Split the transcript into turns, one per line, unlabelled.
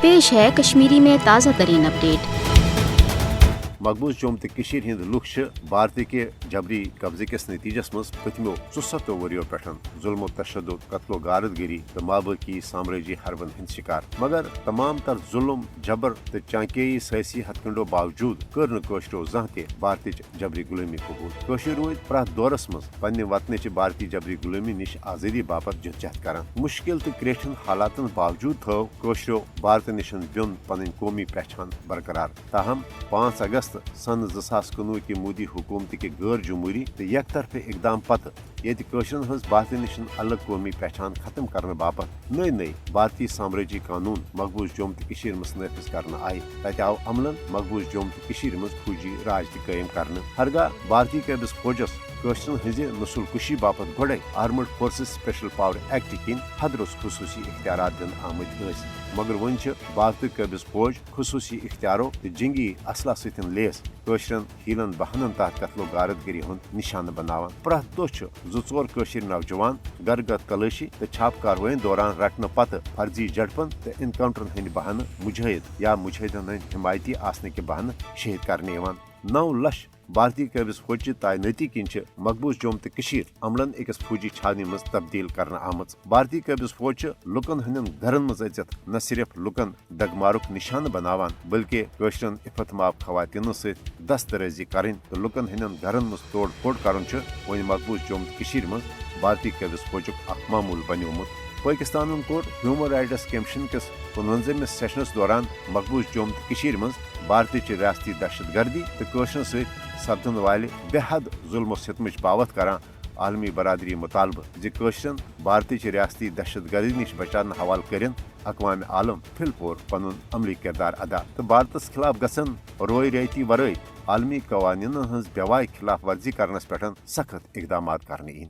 पेश है कश्मीरी में ताज़ा तरीन अपडेट।
मकबूज जोम तो हंद लुख भारत के जबरी कब्जे किस नतीजस मज पतमो 74 वरियो पे जुल्म तशद्दुद कत्लो गारतगिरी तो माबकी साम्राज्य हरबन हंद शिकार मगर तमाम तर जुल्म जबर तो चांकेई सियासी हथकंडो बावजूद कर नशरो जह भारत जबरी गुलामी कबूल रूद प्रथ दौरस मज पन्ने वतन भारतीय जबरी गुलामी निश आजादी बापत जदजहद कर मुश्किल तो क्रेठन हालातन बावजूद थो कशरो भारत निश ब्योन पन कौमी पहचान बरकरार ताहम 5 अगस्त सन 2019 की मोदी हुकूमत के गैर जमहूरी तो एक तरफ इकदाम पत ये हज भारत निश अलग कौमी पहचान खत्म करने बापत नई नई भारतीय साम्राज्य कानून मकबूज जोम तो मज नाफिज कर आय तत आव अमलन मकबूज जोम तो मज फौजी राज तयम कर हरगा भारतीय कैबिस फौजस कशरन हज नस्ल कुशी बापत गोड़े armed forces special power act किन हदरस खसूसी इख्तियार दिन आमद मगर वन भारत कैबिस फौज खसूसी इख्तियारों तो जंगी असला सतन लेस कशरन हीलन बहानन तहत कत्लो गारतगिरी हूं निशान बनावान प्रथ दो 2-4 नौजवान गर गर तलाशी तो छाप कार्रवाई दौरान रटने पत फर्जी झड़पन तो इनकाउंटर हंद बहान मुजाहिद या मुजाहिदन हंद हिमायती आसने के बहान शहीद करने 9 लाख भारतीय कैबिस फौज तैनाती किन मकबूज जोम तो अमलन अकिस फौजी छावनी मज तब्दील कर आमज भारतीय कैबिस फौज लुकन हंदन घरन मज अचित न सिर्फ लुकन डगमारुक निशान बनावान बल्कि कशरन इफत माब खवातीन सत दस्तरेजी करें तो लुकन हंदन घरन मज तोड़ फोड़ कर वन मकबूज जोम तो मज भारतीय कैबिस फौजुक मामूल बन्योमुत पाकिस्तान कोर ह्यूमन राइट्स कमीशन किस 55वें सेशनस दौरान मकबूज जोम तो मज भारत रियासती दहशत गर्दी तो कशरन सपदन वाले बेहद जुल्म सितमच बावत कर आलमी बरादरी मुतालबह कशरन भारत रियासती दहशत गर्दी निश बचान हवाल करें अकवाम आलम फिलपोर पन अमली किरदार अदा तो भारत खिलाफ गसन रोय रियायती वरय आलमी कवानीन हज बेवाय खिलाफ वर्जी करनस पे सख्त इकदाम करने इन।